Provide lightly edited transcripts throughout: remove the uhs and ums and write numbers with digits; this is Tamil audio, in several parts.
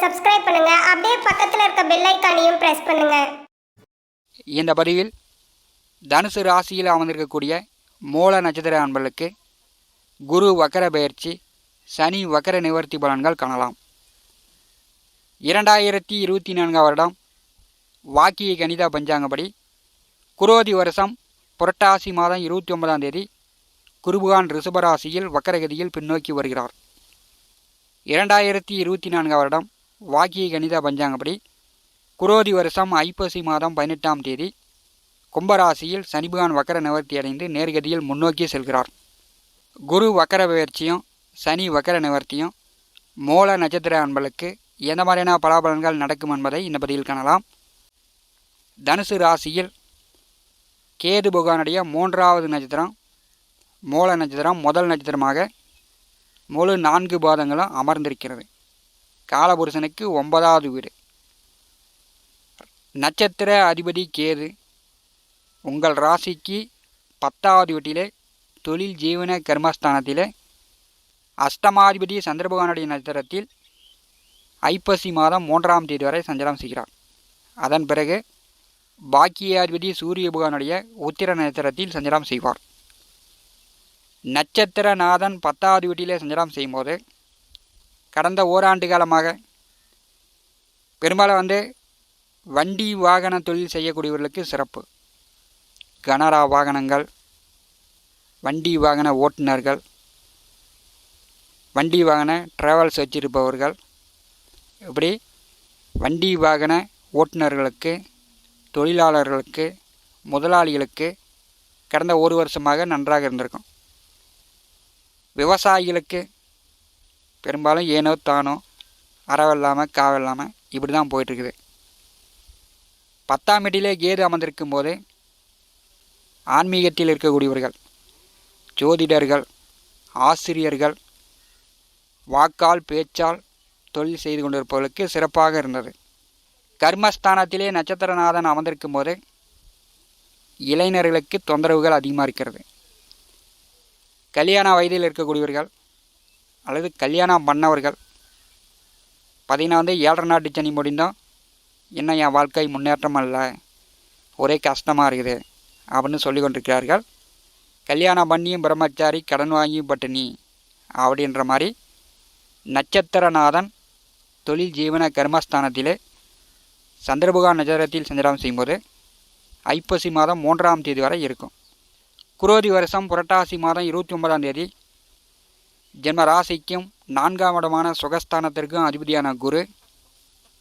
சப்ஸ்கிரைப் பண்ணுங்க. அப்படியே பக்கத்துல இருக்க பெல் ஐகானையும் பிரஸ் பண்ணுங்க. இந்த பதிவில் தனுசு ராசியில் அமர்ந்திருக்கக்கூடிய மூல நட்சத்திர அன்பர்களுக்கு குரு வக்கர பெயர்ச்சி, சனி வக்கர நிவர்த்தி பலன்கள் காணலாம். 2024 வருடம் வாக்கிய கணித பஞ்சாங்கப்படி குரோதி வருஷம் புரட்டாசி மாதம் 29ஆம் தேதி குருபகான் ரிஷபராசியில் வக்கரகதியில் பின்னோக்கி வருகிறார். 2024 வருடம் வாக்கிய கணித பஞ்சாங்கப்படி குரோதி வருஷம் ஐப்பசி மாதம் 18ஆம் தேதி கும்பராசியில் சனிபகான் வக்கர நிவர்த்தி அடைந்து நேர்கதியில் முன்னோக்கி செல்கிறார். குரு வக்கர பெயர்ச்சியும் சனி வக்கர நிவர்த்தியும் மூல நட்சத்திர அன்பர்களுக்கு எந்த மாதிரியான பலாபலன்கள் நடக்கும் என்பதை இந்த பதிவில் காணலாம். தனுசு ராசியில் கேது பகவானுடைய 3வது நட்சத்திரம் மூல நட்சத்திரம் முதல் நட்சத்திரமாக முழு 4 பாதங்களும் அமர்ந்திருக்கிறது. காலபுருஷனுக்கு 9வது வீடு. நட்சத்திர அதிபதி கேது உங்கள் ராசிக்கு 10வது வீட்டிலே தொழில் ஜீவன கர்மஸ்தானத்திலே, அஷ்டமாதிபதி சந்திரபகவானுடைய நட்சத்திரத்தில் ஐப்பசி மாதம் 3ஆம் தேதி வரை சஞ்சாரம் செய்கிறார். அதன் பிறகு பாக்கியாதிபதி சூரிய பகவானுடைய உத்திர நட்சத்திரத்தில் சஞ்சாரம் செய்வார். நட்சத்திரநாதன் 10வது வீட்டிலே சஞ்சாரம் செய்யும்போது கடந்த ஓராண்டு காலமாக பெரும்பாலும் வண்டி வாகன தொழில் செய்யக்கூடியவர்களுக்கு சிறப்பு. கனரா வாகனங்கள், வண்டி வாகன ஓட்டுநர்கள், வண்டி வாகன டிராவல்ஸ் வச்சிருப்பவர்கள், இப்படி வண்டி வாகன ஓட்டுநர்களுக்கு, தொழிலாளர்களுக்கு, முதலாளிகளுக்கு கடந்த ஒரு வருஷமாக நன்றாக இருந்திருக்கும். விவசாயிகளுக்கு பெரும்பாலும் ஏனோ தானோ அறவில்லாமல் காவில்லாமல் இப்படி தான் போயிட்டுருக்குது. 10ஆம் வீட்டிலே கேது அமர்ந்திருக்கும் போது ஆன்மீகத்தில் இருக்கக்கூடியவர்கள், ஜோதிடர்கள், ஆசிரியர்கள், வாக்கால் பேச்சால் தொழில் செய்து கொண்டிருப்பவர்களுக்கு சிறப்பாக இருந்தது. கர்மஸ்தானத்திலே நட்சத்திரநாதன் அமர்ந்திருக்கும் போது இளைஞர்களுக்கு தொந்தரவுகள் அதிகமாக இருக்கிறது. கல்யாண வயதில் இருக்கக்கூடியவர்கள் அல்லது கல்யாணம் பண்ணவர்கள் பார்த்தீங்கன்னா 7.5 நாட்டு சனி முடிந்தோம், இன்னும் என் வாழ்க்கை முன்னேற்றம் அல்ல, ஒரே கஷ்டமாக இருக்குது அப்படின்னு சொல்லி கொண்டிருக்கிறார்கள். கல்யாணம் பண்ணியும் பிரம்மச்சாரி, கடன் வாங்கியும் பட்டினி அப்படின்ற மாதிரி நட்சத்திரநாதன் தொழில் ஜீவன கர்மஸ்தானத்திலே சந்திரபகவான் நட்சத்திரத்தில் சஞ்சாரம் செய்யும்போது ஐப்பசி மாதம் 3ஆம் தேதி வரை இருக்கும். குரோதி வருஷம் புரட்டாசி மாதம் 29ஆம் தேதி ஜென்ம ராசிக்கும் 4ஆம் இடமான சுகஸ்தானத்திற்கும் அதிபதியான குரு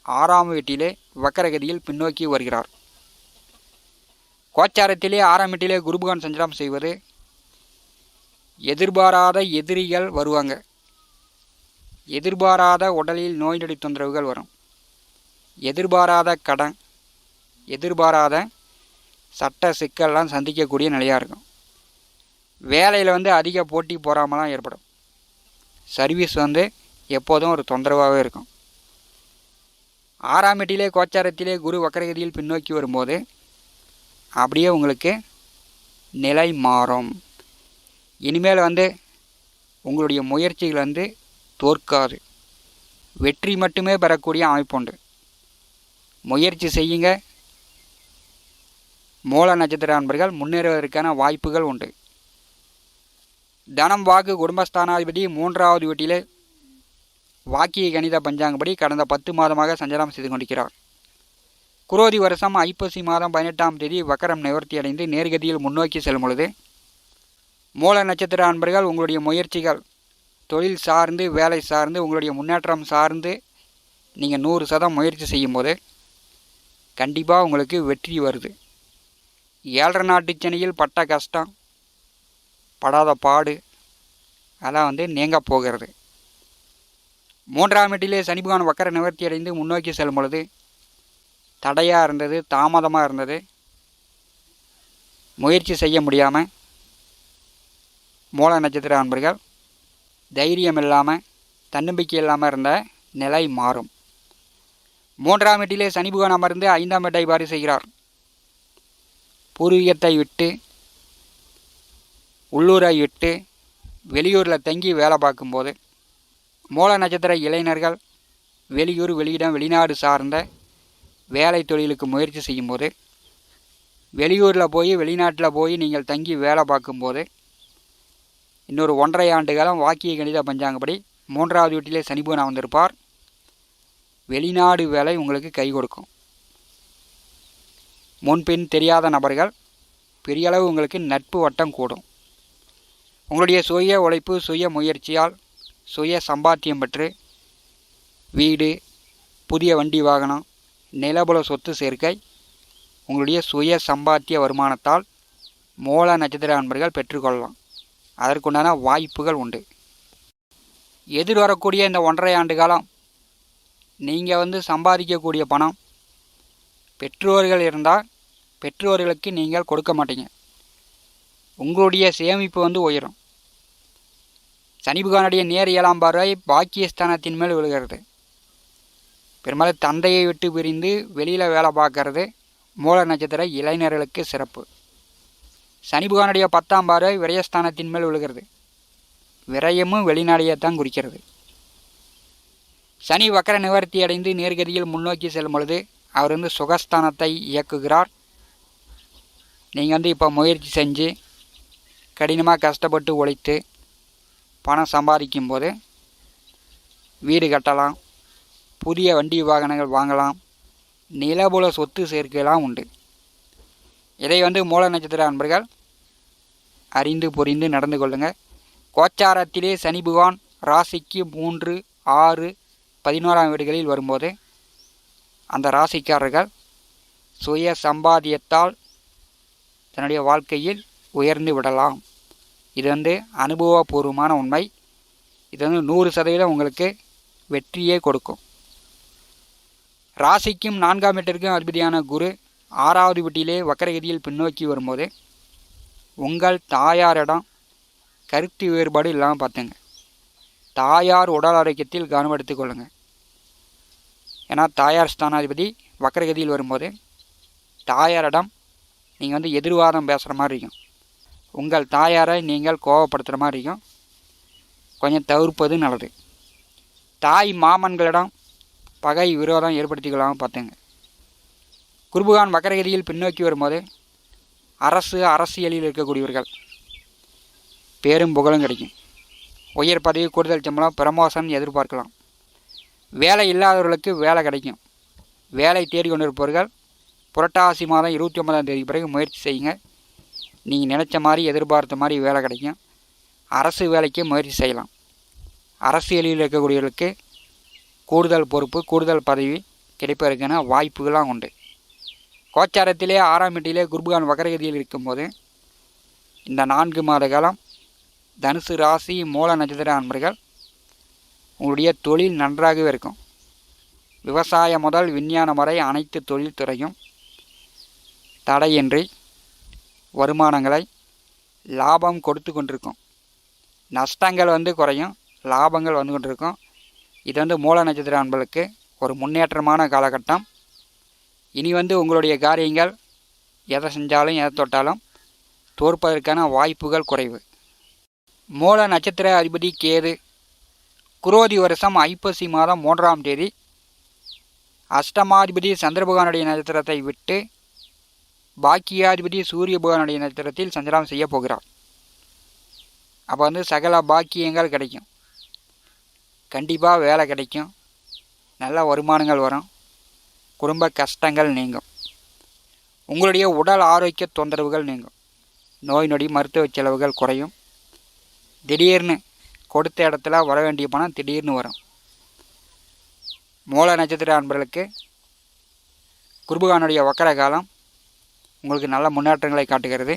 6ஆம் வீட்டிலே வக்கரகதியில் பின்னோக்கி வருகிறார். கோச்சாரத்திலே 6ஆம் வீட்டிலே குருபகான் சஞ்சாரம் செய்வது எதிர்பாராத எதிரிகள் வருவாங்க, எதிர்பாராத உடலில் நோய் நொடி தொந்தரவுகள் வரும், எதிர்பாராத கடன், எதிர்பாராத சட்ட சிக்கல்லாம் சந்திக்கக்கூடிய நிலையாக இருக்கும். வேலையில் அதிக போட்டி போகாமலாம் ஏற்படும். சர்வீஸ் எப்போதும் ஒரு தொந்தரவாகவே இருக்கும். 6ஆம் வீட்டிலே கோச்சாரத்திலே குரு வக்கரகதியில் பின்னோக்கி வரும்போது அப்படியே உங்களுக்கு நிலை மாறும். இனிமேல் உங்களுடைய முயற்சிகள் தோற்காது, வெற்றி மட்டுமே பெறக்கூடிய அமைப்புண்டு. முயற்சி செய்யுங்க. மூல நட்சத்திர அன்பர்கள் முன்னேறுவதற்கான வாய்ப்புகள் உண்டு. தனம் வாக்கு குடும்பஸ்தானாதிபதி 3வது வீட்டிலே வாக்கிய கணித பஞ்சாங்கப்படி கடந்த 10 மாதமாக சஞ்சாரம் செய்து கொண்டிருக்கிறார். குரோதி வருஷம் ஐப்பசி மாதம் 18ஆம் தேதி வக்கரம் நிவர்த்தி அடைந்து நேர்கதியில் முன்னோக்கி செல்லும் பொழுது மூல நட்சத்திர அன்பர்கள் உங்களுடைய முயற்சிகள், தொழில் சார்ந்து, வேலை சார்ந்து, உங்களுடைய முன்னேற்றம் சார்ந்து நீங்கள் 100% முயற்சி செய்யும்போது கண்டிப்பாக உங்களுக்கு வெற்றி வருது. 7.5 நாட்டு சனியில் பட்ட கஷ்டம், படாத பாடு அதெல்லாம் நீங்க போகிறது. 3ஆம் வீட்டிலே சனிபகவான் வக்கர நிவர்த்தி அடைந்து முன்னோக்கி செல்லும் பொழுது தடையாக இருந்தது, தாமதமாக இருந்தது, முயற்சி செய்ய முடியாமல் மூல நட்சத்திர அன்பர்கள் தைரியம் இல்லாமல், தன்னம்பிக்கை இல்லாமல் இருந்த நிலை மாறும். 3ஆம் வீட்டிலே சனிபகவான் அமர்ந்து 5ஆம் வீட்டை பாரி செய்கிறார். பூர்வீகத்தை விட்டு, உள்ளூரை விட்டு வெளியூரில் தங்கி வேலை பார்க்கும்போது மூல நட்சத்திர இளைஞர்கள் வெளியூர் வெளியிடம் வெளிநாடு சார்ந்த வேலை தொழிலுக்கு முயற்சி செய்யும்போது, வெளியூரில் போய் வெளிநாட்டில் போய் நீங்கள் தங்கி வேலை பார்க்கும்போது, இன்னொரு 1.5 ஆண்டு காலம் வாக்கிய கணித பஞ்சாங்கப்படி 3வது வீட்டிலே சனி பகவான் வந்திருப்பார். வெளிநாடு வேலை உங்களுக்கு கை கொடுக்கும். முன்பின் தெரியாத நபர்கள் பெரியளவு உங்களுக்கு நட்பு வட்டம் கூடும். உங்களுடைய சுய உழைப்பு சுய முயற்சியால் சுய சம்பாத்தியம் பெற்று வீடு, புதிய வண்டி வாகனம், நிலபுல சொத்து சேர்க்கை உங்களுடைய சுய சம்பாத்திய வருமானத்தால் மூல நட்சத்திர அன்பர்கள் பெற்றுக்கொள்ளலாம். அதற்குண்டான வாய்ப்புகள் உண்டு. எதிர்வரக்கூடிய இந்த 1.5 ஆண்டு காலம் நீங்கள் சம்பாதிக்கக்கூடிய பணம் பெற்றோர்கள் இருந்தால் பெற்றோர்களுக்கு நீங்கள் கொடுக்க மாட்டீங்க. உங்களுடைய சேமிப்பு உயரும். சனி பகவானுடைய நேர் 7ஆம் பார்வை பாக்கியஸ்தானத்தின் மேல் விழுகிறது. பெரும்பாலும் தந்தையை விட்டு பிரிந்து வெளியில் வேலை பார்க்கறது மூல நட்சத்திர இளைஞர்களுக்கு சிறப்பு. சனி பகவானுடைய 10ஆம் பார்வை விரயஸ்தானத்தின் மேல் விழுகிறது. விரயமும் வெளிநாடையே தான் குறிக்கிறது. சனி வக்கர நிவர்த்தி அடைந்து நேர்கதியில் முன்னோக்கி செல்லும் பொழுது அவர் சுகஸ்தானத்தை இயக்குகிறார். நீங்கள் இப்போ முயற்சி செஞ்சு கடினமாக கஷ்டப்பட்டு உழைத்து பணம் சம்பாதிக்கும் போது வீடு கட்டலாம், புதிய வண்டி வாகனங்கள் வாங்கலாம், நிலபுல சொத்து சேர்க்கையெல்லாம் உண்டு. இதை மூல நட்சத்திர அன்பர்கள் அறிந்து புரிந்து நடந்து கொள்ளுங்கள். கோச்சாரத்திலே சனி பகவான் ராசிக்கு 3, 6, 11ஆம் வீடுகளில் வரும்போது அந்த ராசிக்காரர்கள் சுய சம்பாத்தியத்தால் தன்னுடைய வாழ்க்கையில் உயர்ந்து விடலாம். இது அனுபவபூர்வமான உண்மை. இது 100% உங்களுக்கு வெற்றியே கொடுக்கும். ராசிக்கும் 4ஆம் வீட்டிற்கும் அதிபதியான குரு 6வது வீட்டிலே வக்கரகதியில் பின்னோக்கி வரும்போது உங்கள் தாயாரிடம் கருத்து வேறுபாடு இல்லாமல் பார்த்துங்க. தாயார் உடல் ஆரோக்கியத்தில் கவனம் எடுத்துக்கொள்ளுங்கள். ஏன்னா தாயார் ஸ்தானாதிபதி வக்கரகதியில் வரும்போது தாயாரிடம் நீங்கள் எதிர்வாதம் பேசுகிற மாதிரி இருக்கும். உங்கள் தாயாரை நீங்கள் கோபப்படுத்துகிற மாதிரி இருக்கும். கொஞ்சம் தவிர்ப்பது நல்லது. தாய் மாமன்களிடம் பகை விரோதம் ஏற்படுத்திக்கொள்ளாமல் பார்த்துங்க. குருபகான் வக்கரகதியில் பின்னோக்கி வரும்போது அரசியலில் இருக்கக்கூடியவர்கள் பேரும் புகழும் கிடைக்கும். உயர் பதவி, கூடுதல் சம்பளம், ப்ரமோஷன் எதிர்பார்க்கலாம். வேலை இல்லாதவர்களுக்கு வேலை கிடைக்கும். வேலை தேடிக்கொண்டிருப்பவர்கள் புரட்டாசி மாதம் 29ஆம் தேதி பிறகு முயற்சி செய்யுங்க. நீங்கள் நினச்ச மாதிரி எதிர்பார்த்த மாதிரி வேலை கிடைக்கும். அரசு வேலைக்கு முயற்சி செய்யலாம். அரசியலில் இருக்கக்கூடியவர்களுக்கு கூடுதல் பொறுப்பு, கூடுதல் பதவி கிடைப்பதற்கான வாய்ப்புகளாக உண்டு. கோச்சாரத்திலே 6ஆம் வீட்டிலே குருபகான் வக்கரகதியில் இருக்கும்போது இந்த 4 மாத காலம் தனுசு ராசி மூல நட்சத்திர அன்பர்கள் உங்களுடைய தொழில் நன்றாகவே இருக்கும். விவசாயம் முதல் விஞ்ஞானம் வரை அனைத்து தொழில் துறையும் தடையின்றி வருமானங்களை லாபம் கொடுத்து கொண்டிருக்கும். நஷ்டங்கள் குறையும், லாபங்கள் கொண்டிருக்கும். இது மூல நட்சத்திர அன்பர்களுக்கு ஒரு முன்னேற்றமான காலகட்டம். இனி உங்களுடைய காரியங்கள் எதை செஞ்சாலும் எதை தொட்டாலும் தோற்பதற்கான வாய்ப்புகள் குறைவு. மூல நட்சத்திர அதிபதி கேது குரோதி வருஷம் ஐப்பசி மாதம் 3ஆம் தேதி அஷ்டமாதிபதி சந்திரபகவானுடைய நட்சத்திரத்தை விட்டு பாக்கியாதிபதி சூரிய பகவானுடைய நட்சத்திரத்தில் சஞ்சாரம் செய்ய போகிறார். அப்போ சகல பாக்கியங்கள் கிடைக்கும். கண்டிப்பாக வேலை கிடைக்கும். நல்ல வருமானங்கள் வரும். குடும்ப கஷ்டங்கள் நீங்கும். உங்களுடைய உடல் ஆரோக்கிய தொந்தரவுகள் நீங்கும். நோய் நொடி மருத்துவ செலவுகள் குறையும். திடீர்னு கொடுத்த இடத்துல வர வேண்டிய பணம் திடீர்னு வரும். மூல நட்சத்திர அன்பர்களுக்கு குருபகானுடைய வக்கர காலம் உங்களுக்கு நல்ல முன்னேற்றங்களை காட்டுகிறது.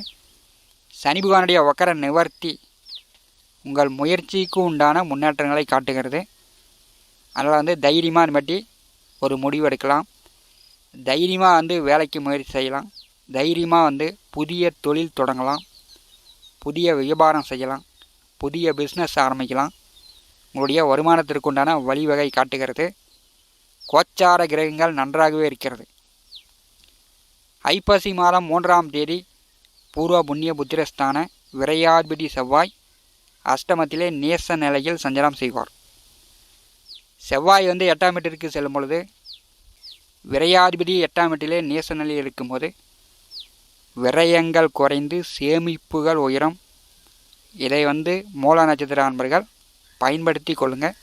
சனி பகவானுடைய வக்கர நிவர்த்தி உங்கள் முயற்சிக்கு உண்டான முன்னேற்றங்களை காட்டுகிறது. அதனால் தைரியமாக அது பற்றி ஒரு முடிவு எடுக்கலாம். தைரியமாக வேலைக்கு முயற்சி செய்யலாம். தைரியமாக புதிய தொழில் தொடங்கலாம். புதிய வியாபாரம் செய்யலாம். புதிய பிஸ்னஸ் ஆரம்பிக்கலாம். உங்களுடைய வருமானத்திற்குண்டான வழிவகை காட்டுகிறது. கோச்சார கிரகங்கள் நன்றாகவே இருக்கிறது. ஐப்பசி மாதம் 3ஆம் தேதி பூர்வ புண்ணிய புத்திரஸ்தான விரையாதிபதி செவ்வாய் அஷ்டமத்திலே நேச நிலையில் சஞ்சாரம் செய்வார். செவ்வாய் வந்து 8ஆம் வீட்டிற்கு செல்லும் பொழுது விரையாதிபதி 8ஆம் வீட்டிலே நேச நிலையில் இருக்கும்போது விரயங்கள் குறைந்து சேமிப்புகள் உயரும். இதை வந்து மூல நட்சத்திர அன்பர்கள் பயன்படுத்தி கொள்ளுங்கள்.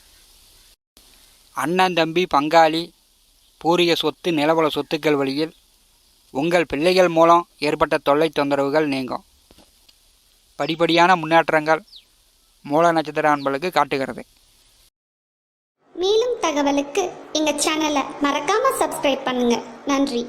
அண்ணன் தம்பி பங்காளி பூர்வீக சொத்து நிலவள சொத்துக்கள் வழியில் உங்கள் பிள்ளைகள் மூலம் ஏற்பட்ட தொல்லை தொந்தரவுகள் நீங்கும். படிப்படியான முன்னேற்றங்கள் மூல நட்சத்திர அன்பர்களுக்கு காட்டுகிறது. மேலும் தகவலுக்கு எங்கள் சேனலை மறக்காமல் சப்ஸ்கிரைப் பண்ணுங்கள். நன்றி.